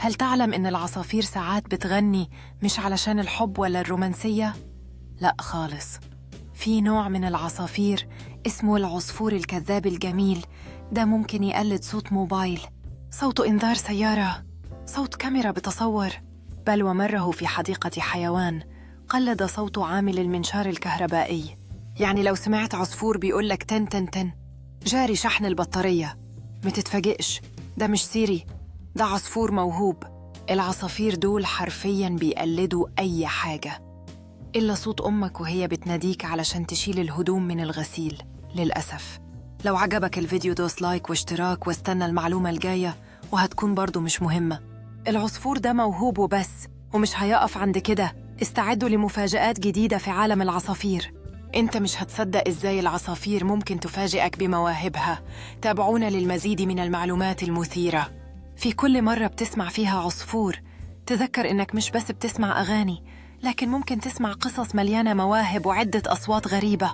هل تعلم إن العصافير ساعات بتغني مش علشان الحب ولا الرومانسية؟ لا خالص. في نوع من العصافير اسمه العصفور الكذاب الجميل، ده ممكن يقلد صوت موبايل، صوت إنذار سيارة، صوت كاميرا بتصور، بل ومره في حديقة حيوان قلد صوت عامل المنشار الكهربائي. يعني لو سمعت عصفور بيقولك تن تن تن جاري شحن البطارية، متتفاجئش، ده مش سيري، ده عصفور موهوب. العصافير دول حرفياً بيقلدوا أي حاجة إلا صوت أمك وهي بتناديك علشان تشيل الهدوم من الغسيل. للأسف. لو عجبك الفيديو دوس لايك واشتراك واستنى المعلومة الجاية، وهتكون برضو مش مهمة. العصفور ده موهوب وبس، ومش هيقف عند كده. استعدوا لمفاجآت جديدة في عالم العصافير. انت مش هتصدق ازاي العصافير ممكن تفاجئك بمواهبها. تابعونا للمزيد من المعلومات المثيرة. في كل مرة بتسمع فيها عصفور، تذكر إنك مش بس بتسمع أغاني، لكن ممكن تسمع قصص مليانة مواهب وعدة أصوات غريبة.